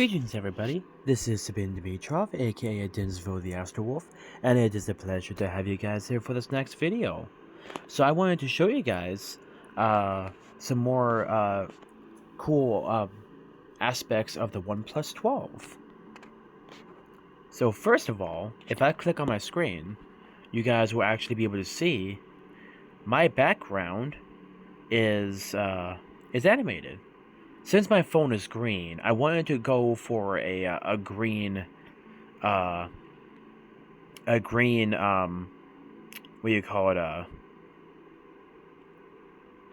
Greetings everybody, this is Sabin Dimitrov, aka Dinsvo the Astralic Wolf, and it is a pleasure to have you guys here for this next video. So I wanted to show you guys some more cool aspects of the OnePlus 12. So first of all, if I click on my screen, you guys will actually be able to see my background is animated. Since my phone is green, I wanted to go for a green what do you call it, a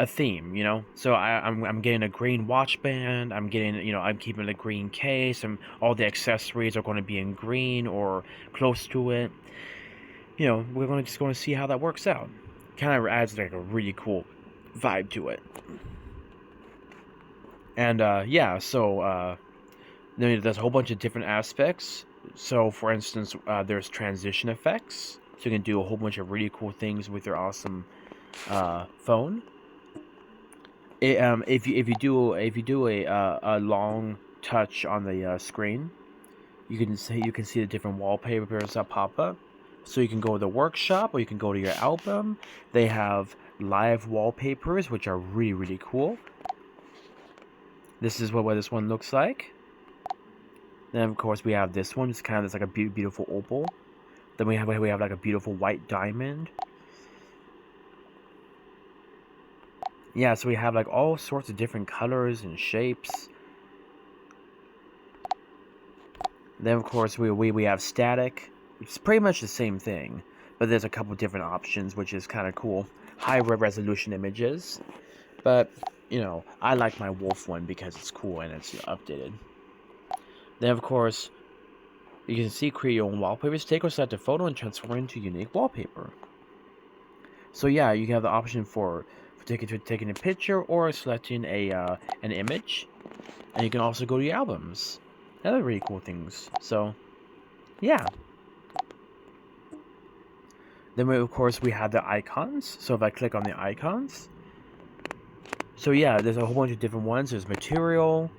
theme, you know. So I'm getting a green watch band. I'm getting, you know, I'm keeping a green case, and all the accessories are going to be in green or close to it. You know, we're just going to see how that works out. Kind of adds like a really cool vibe to it. And yeah, so there's a whole bunch of different aspects. So for instance, there's transition effects, so you can do a whole bunch of really cool things with your awesome phone. If you do a long touch on the screen, you can see the different wallpapers that pop up. So you can go to the workshop, or you can go to your album. They have live wallpapers, which are really cool. This is what this one looks like. Then of course we have this one. It's kind of just like a beautiful opal. Then we have like a beautiful white diamond. Yeah, so we have like all sorts of different colors and shapes. Then of course we have static. It's pretty much the same thing, but there's a couple different options, which is kind of cool. High resolution images, but you know, I like my wolf one because it's cool and it's updated. Then of course, you can see create your own wallpapers. Take or select a photo and transform it into unique wallpaper. So yeah, you have the option for taking a picture or selecting an image, and you can also go to your albums. Other really cool things. So yeah. Then of course we have the icons. So if I click on the icons, so yeah, there's a whole bunch of different ones. There's material,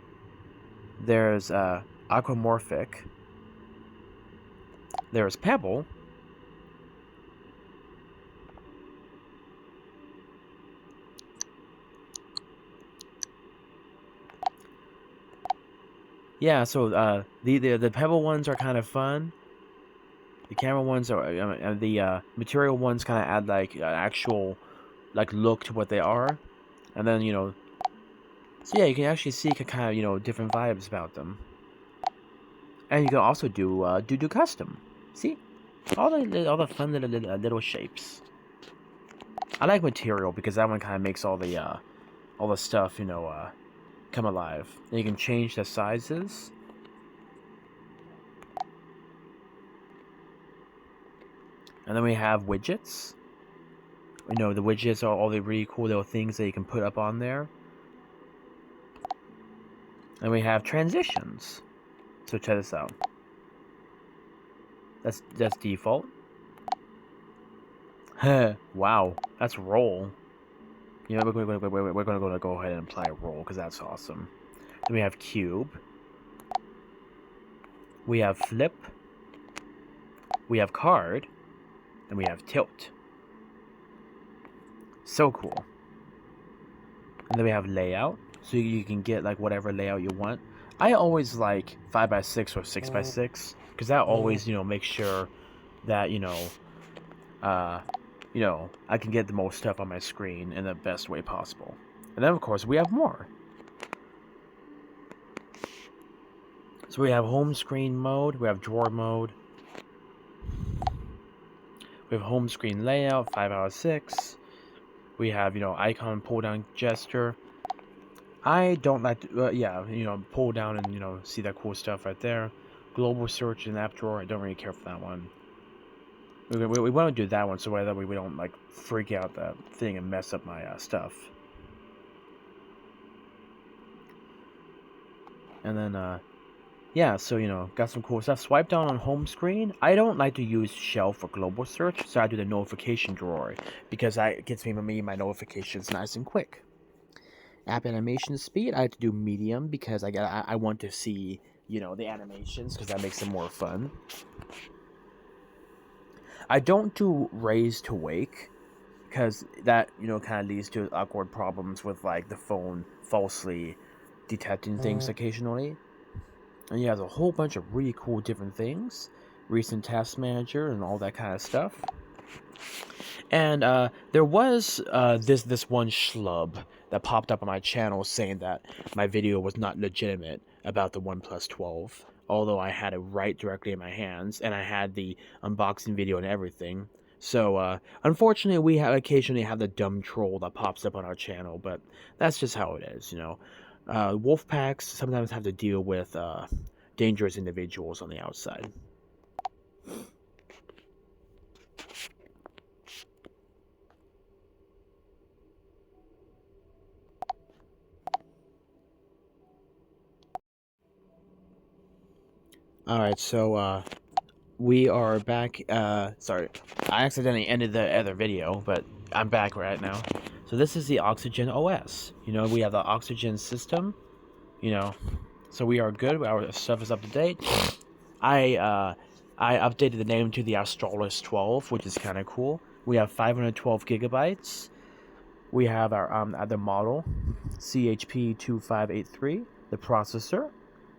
there's aquamorphic, there's pebble, yeah. So the pebble ones are kind of fun. The camera ones are the material ones kind of add like actual like look to what they are, and then you know. So yeah, you can actually see kind of, you know, different vibes about them, and you can also do custom. See, all the fun little shapes. I like material because that one kind of makes all the stuff, you know, come alive. And you can change the sizes. And then we have widgets. You know, the widgets are all the really cool little things that you can put up on there. And we have transitions. So check this out. That's default. Wow, that's roll. You know, we're gonna go ahead and apply roll because that's awesome. Then we have cube. We have flip. We have card. And we have tilt. So cool. And then we have layout. So you can get like whatever layout you want. I always like 5x6 or 6x6 because that always, you know, makes sure that, you know, I can get the most stuff on my screen in the best way possible. And then of course we have more. So we have home screen mode, we have drawer mode, we have home screen layout, 5x6. We have, you know, icon pull down gesture. I don't like to, yeah, you know, pull down and, you know, see that cool stuff right there. Global search and app drawer, I don't really care for that one. We want to do that one so that way we don't, like, freak out that thing and mess up my stuff. And then, yeah, so, you know, got some cool stuff. Swipe down on home screen. I don't like to use shelf for global search, so I do the notification drawer because that gets me my notifications nice and quick. App animation speed, I have to do medium because I want to see you know, the animations, because that makes it more fun. I don't do raise to wake, because that, you know, kind of leads to awkward problems with, like, the phone falsely detecting things occasionally. And yeah, there's a whole bunch of really cool different things, recent task manager and all that kind of stuff. And there was this one schlub that popped up on my channel saying that my video was not legitimate about the OnePlus 12, although I had it right directly in my hands and I had the unboxing video and everything. So unfortunately, we occasionally have the dumb troll that pops up on our channel, but that's just how it is, you know. Wolf packs sometimes have to deal with dangerous individuals on the outside. Alright, so we are back. Sorry, I accidentally ended the other video, but I'm back right now. So this is the Oxygen OS. You know, we have the Oxygen system, you know, so we are good. Our stuff is up to date. I updated the name to the Astralic 12, which is kind of cool. We have 512 gigabytes. We have our other model, CHP2583, the processor,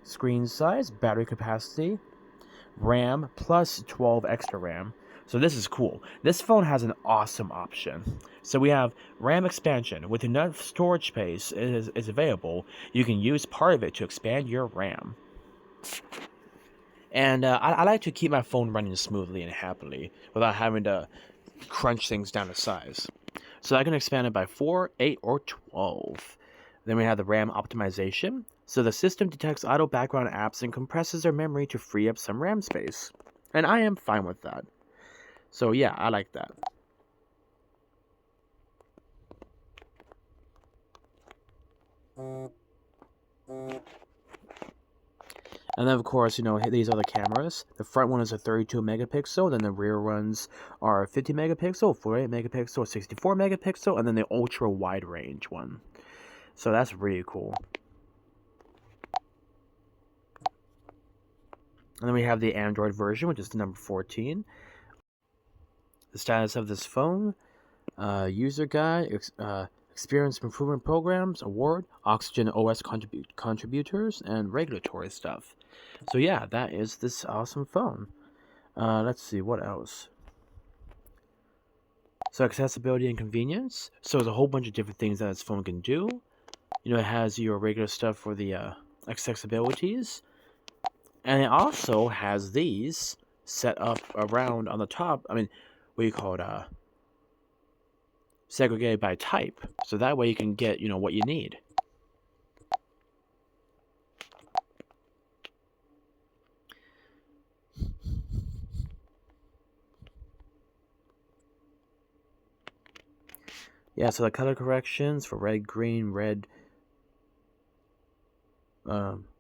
screen size, battery capacity, RAM plus 12 extra RAM. So this is cool. This phone has an awesome option. So we have RAM expansion. With enough storage space is available, you can use part of it to expand your RAM. And I like to keep my phone running smoothly and happily without having to crunch things down to size. So I can expand it by 4, 8, or 12. Then we have the RAM optimization. So the system detects idle background apps and compresses their memory to free up some RAM space. And I am fine with that. So yeah, I like that. And then of course, you know, these are the cameras. The front one is a 32 megapixel, then the rear ones are 50 megapixel, 48 megapixel, 64 megapixel, and then the ultra wide range one. So that's really cool. And then we have the Android version, which is number 14. The status of this phone, user guide, experience improvement programs, award, Oxygen OS contributors, and regulatory stuff. So yeah, that is this awesome phone. Let's see, what else? So accessibility and convenience. So there's a whole bunch of different things that this phone can do. You know, it has your regular stuff for the accessibilities. And it also has these set up around on the top. I mean, what do you call it? Segregated by type. So that way you can get, you know, what you need. Yeah, so the color corrections for red, green, red,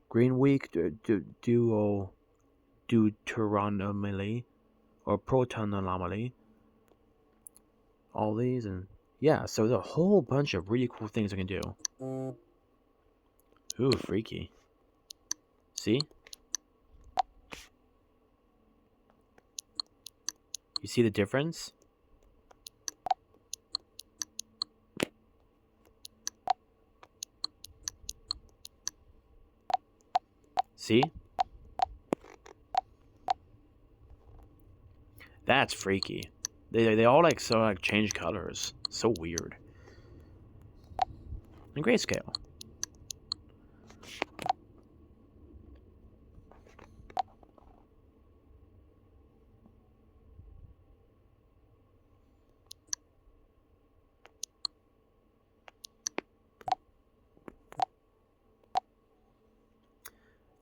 green weak, deuteronomy, or proton anomaly. All these, and yeah, so there's a whole bunch of really cool things I can do. Ooh, freaky. See? You see the difference? See? That's freaky. They all like so like change colors. So weird. And grayscale.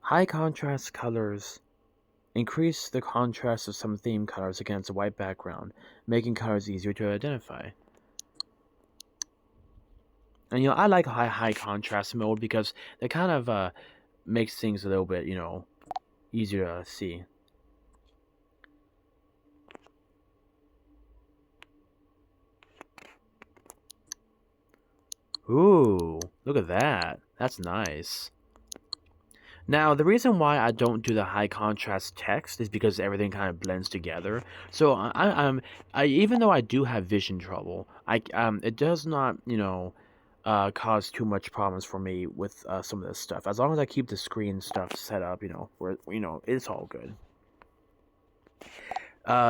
High contrast colors increase the contrast of some theme colors against a white background, making colors easier to identify. And you know, I like high contrast mode because it kind of makes things a little bit, you know, easier to see. Ooh, look at that. That's nice. Now, the reason why I don't do the high contrast text is because everything kind of blends together. So even though I do have vision trouble, it does not, cause too much problems for me with some of this stuff. As long as I keep the screen stuff set up, where it's all good.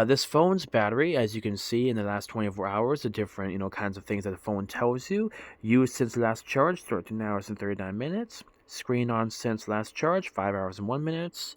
This phone's battery, as you can see in the last 24 hours, the different, kinds of things that the phone tells you. Used since last charge, 13 hours and 39 minutes. Screen on since last charge, 5 hours and 1 minute.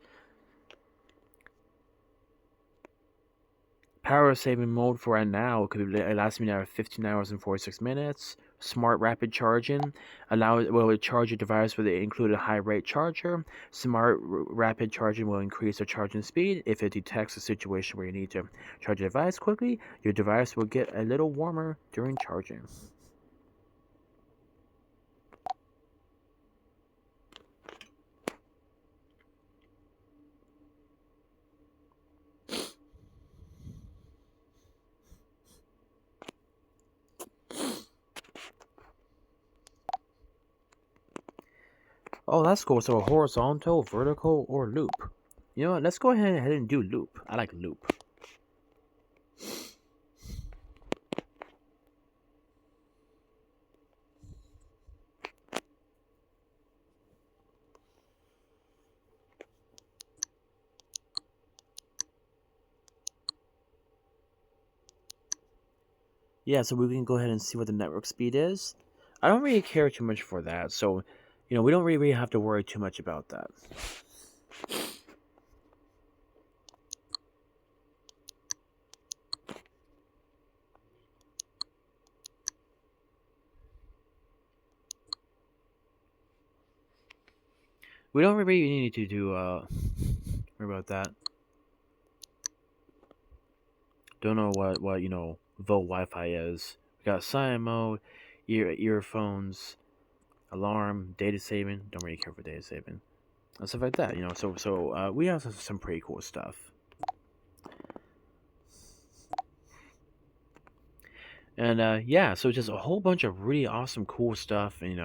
Power saving mode for right now could last me now 15 hours and 46 minutes. Smart rapid charging will charge your device with an included high rate charger. Smart rapid charging will increase the charging speed. If it detects a situation where you need to charge your device quickly, your device will get a little warmer during charging. Oh, that's cool. So horizontal, vertical, or loop. You know what? Let's go ahead and do loop. I like loop. Yeah, so we can go ahead and see what the network speed is. I don't really care too much for that, so we don't really have to worry too much about that. We don't really need to do worry about that. Don't know what Volt Wi-Fi is. We got silent mode, earphones, alarm, data saving. Don't really care for data saving and stuff like that. So we have some pretty cool stuff. And yeah, so just a whole bunch of really awesome, cool stuff. And,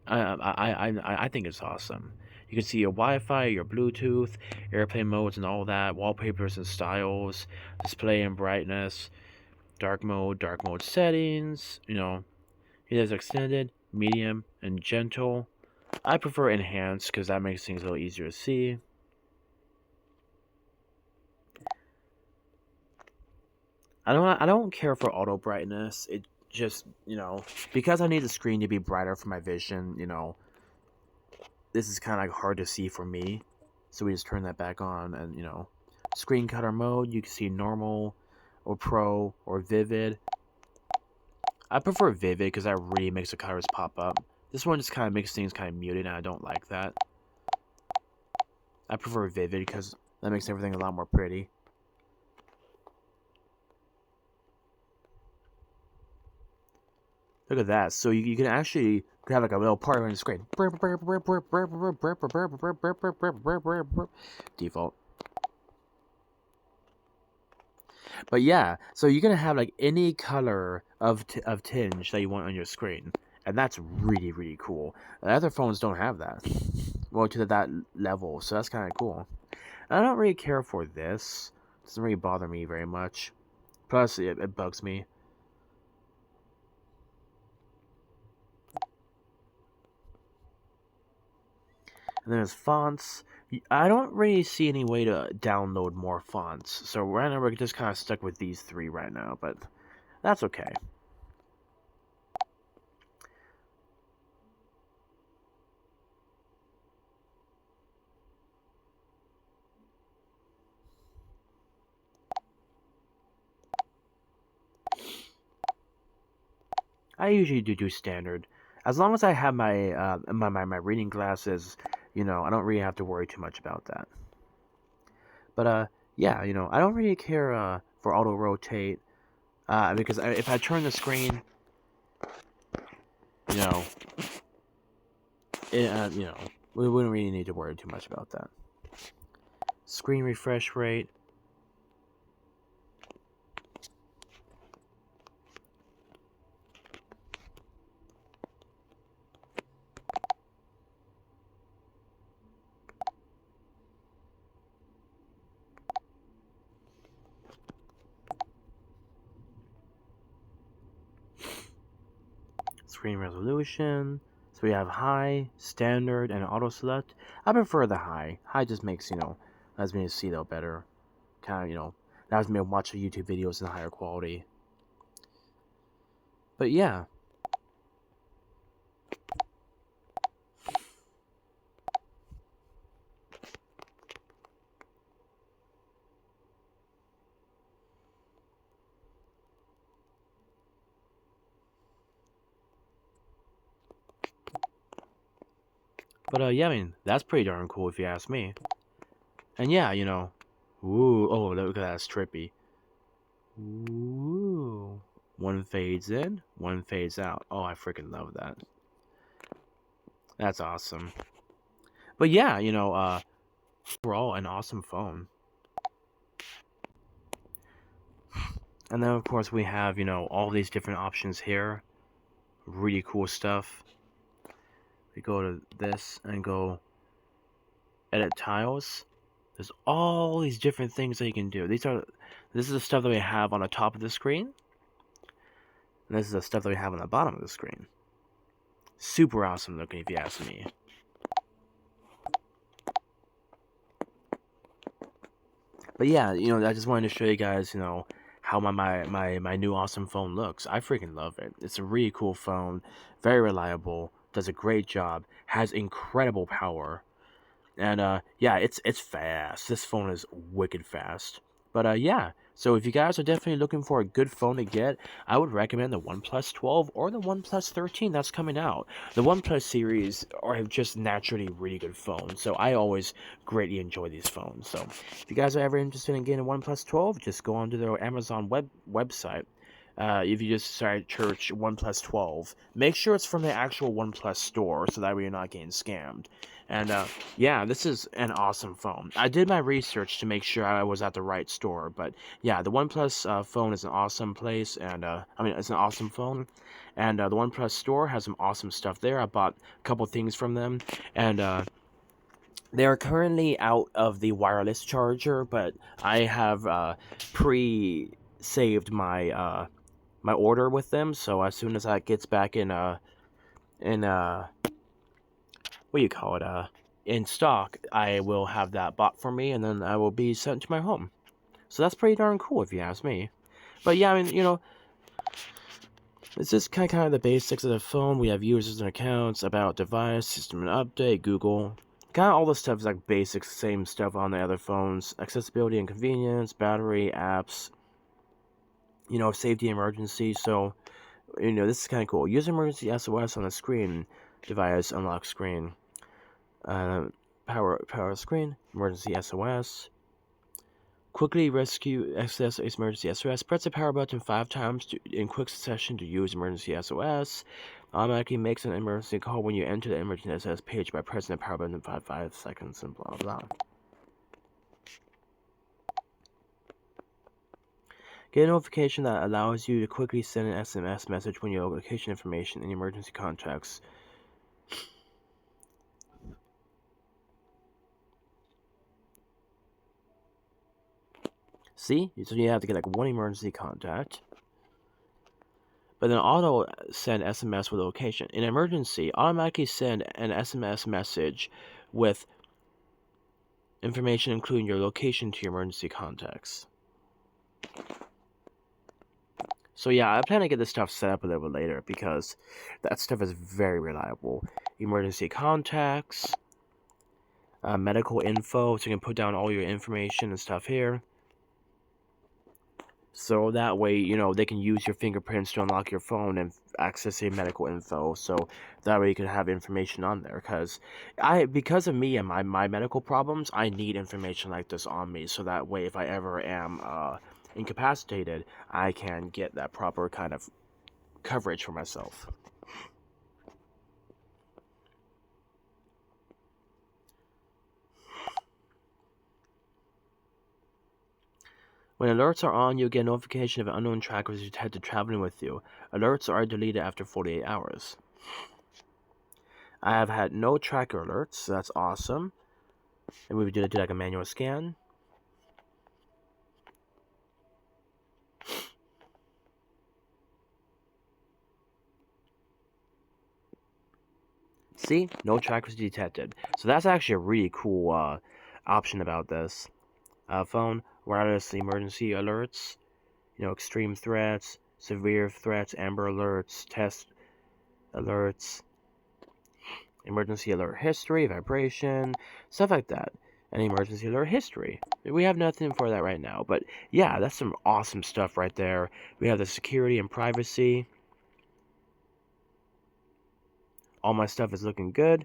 I think it's awesome. You can see your Wi-Fi, your Bluetooth, airplane modes, and all that. Wallpapers and styles, display and brightness, dark mode settings. It has extended, medium, and gentle. I prefer enhanced because that makes things a little easier to see. I don't care for auto brightness. It just, because I need the screen to be brighter for my vision, this is kind of like hard to see for me. So we just turn that back on and, screen color mode, you can see normal or pro or vivid. I prefer vivid because that really makes the colors pop up. This one just kind of makes things kind of muted and I don't like that. I prefer vivid because that makes everything a lot more pretty. Look at that. So you can actually have like a little part on the screen. Default. But yeah, so you're gonna have like any color of tinge that you want on your screen, and that's really, really cool. The other phones don't have that, well, to that level, so that's kind of cool. I don't really care for this. It doesn't really bother me very much. Plus, it bugs me. And then there's fonts. I don't really see any way to download more fonts. So right now we're just kind of stuck with these three right now, but that's okay. I usually do standard. As long as I have my reading glasses, I don't really have to worry too much about that. But yeah, I don't really care for auto rotate because if I turn the screen, you know, we wouldn't really need to worry too much about that. Screen refresh rate. screen resolution. So we have high, standard, and auto select. I prefer the high. High just makes, allows me to see though better. Kind of, allows me to watch the YouTube videos in higher quality. But yeah. But yeah, I mean, that's pretty darn cool if you ask me. And yeah, ooh, oh, look at that, it's trippy. Ooh. One fades in, one fades out. Oh, I freaking love that. That's awesome. But yeah, overall, an awesome phone. And then, of course, we have, all these different options here. Really cool stuff. We go to this and go edit tiles. There's all these different things that you can do. This is the stuff that we have on the top of the screen. And this is the stuff that we have on the bottom of the screen. Super awesome looking if you ask me. But yeah, I just wanted to show you guys, how my new awesome phone looks. I freaking love it. It's a really cool phone, very reliable, does a great job, has incredible power. And yeah, it's fast. This phone is wicked fast. But yeah, so if you guys are definitely looking for a good phone to get, I would recommend the OnePlus 12 or the OnePlus 13 that's coming out. The OnePlus series are just naturally really good phones, so I always greatly enjoy these phones. So if you guys are ever interested in getting a OnePlus 12, just go onto their Amazon website. If you just search OnePlus 12, make sure it's from the actual OnePlus store, so that way you're not getting scammed. And yeah, this is an awesome phone. I did my research to make sure I was at the right store, but yeah, the OnePlus phone is an awesome place, and I mean, it's an awesome phone. And the OnePlus store has some awesome stuff there. I bought a couple things from them, and they are currently out of the wireless charger, but I have pre-saved my my order with them, so as soon as that gets back in what do you call it, in stock, I will have that bought for me, and then I will be sent to my home. So that's pretty darn cool if you ask me. But yeah, I mean, it's just kind of the basics of the phone. We have users and accounts, about device, system and update, Google. Kind of all the stuff is like basic, same stuff on the other phones. Accessibility and convenience, battery, apps, safety, emergency. So, this is kind of cool. Use emergency SOS on the screen. Device unlock screen. Power screen. Emergency SOS. Quickly rescue access emergency SOS. Press the power button 5 times in quick succession to use emergency SOS. Automatically makes an emergency call when you enter the emergency SOS page by pressing the power button 5 seconds and blah blah. Get a notification that allows you to quickly send an SMS message when your location information and emergency contacts. See? So you have to get like one emergency contact. But then auto send SMS with location. In emergency, automatically send an SMS message with information including your location to your emergency contacts. So yeah, I plan to get this stuff set up a little bit later because that stuff is very reliable. Emergency contacts, medical info, so you can put down all your information and stuff here. So that way, they can use your fingerprints to unlock your phone and access your medical info. So that way you can have information on there. Because of me and my medical problems, I need information like this on me. So that way, if I ever am incapacitated, I can get that proper kind of coverage for myself. When alerts are on, you'll get a notification of unknown trackers detected traveling with you. Alerts are deleted after 48 hours. I have had no tracker alerts, so that's awesome. And we did like a manual scan. See, no trackers detected. So that's actually a really cool option about this phone. Wireless emergency alerts, extreme threats, severe threats, amber alerts, test alerts, emergency alert history, vibration, stuff like that. And emergency alert history. We have nothing for that right now, but yeah, that's some awesome stuff right there. We have the security and privacy. All my stuff is looking good.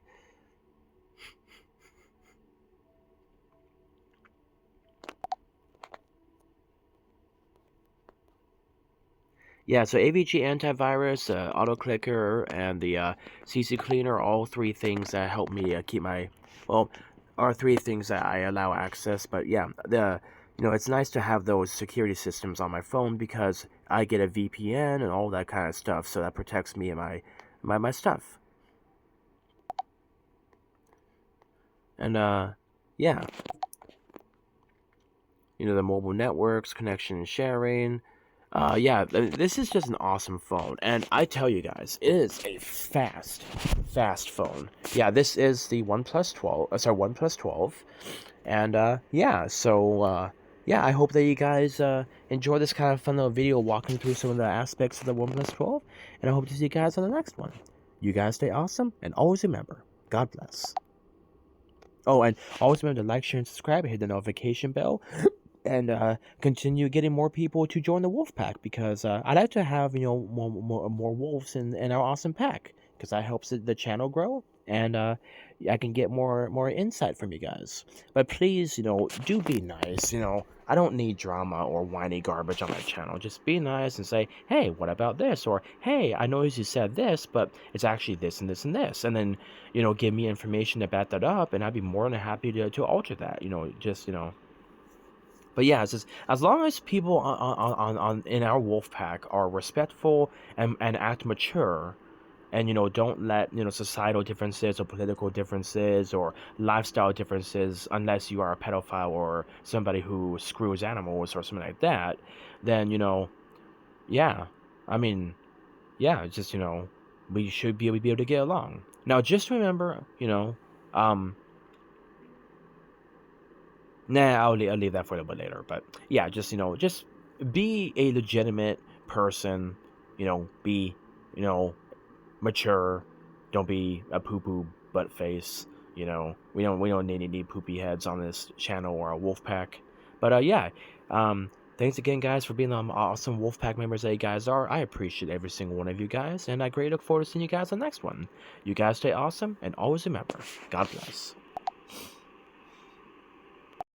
Yeah, so AVG antivirus, auto clicker, and the CC cleaner, all three things that help me keep my, well, are three things that I allow access. But yeah, it's nice to have those security systems on my phone because I get a VPN and all that kind of stuff, so that protects me and my stuff. And yeah, the mobile networks, connection and sharing. Yeah, this is just an awesome phone, and I tell you guys, it is a fast phone. Yeah, this is the OnePlus 12, OnePlus 12, and yeah, so yeah, I hope that you guys enjoy this kind of fun little video walking through some of the aspects of the OnePlus 12, and I hope to see you guys on the next one. You guys stay awesome, and always remember, God bless. Oh, and always remember to like, share, and subscribe, and hit the notification bell, and continue getting more people to join the wolf pack because I like to have more wolves in our awesome pack because that helps the channel grow and I can get more insight from you guys. But please, do be nice. I don't need drama or whiny garbage on my channel. Just be nice and say, hey, what about this? Or hey, I noticed you said this, but it's actually this and this and this. And then give me information to back that up, and I'd be more than happy to alter that. But yeah, it's just as long as people on in our wolf pack are respectful and act mature, and don't let societal differences or political differences or lifestyle differences, unless you are a pedophile or somebody who screws animals or something like that, then yeah, I mean, yeah, it's just we should be able to get along. Now, just remember, um Nah, I'll leave that for a little bit later. But yeah, just be a legitimate person. Be mature. Don't be a poo poo butt face. We don't need any poopy heads on this channel or a wolf pack. But yeah, thanks again, guys, for being the awesome wolf pack members that you guys are. I appreciate every single one of you guys, and I greatly look forward to seeing you guys on the next one. You guys stay awesome, and always remember, God bless.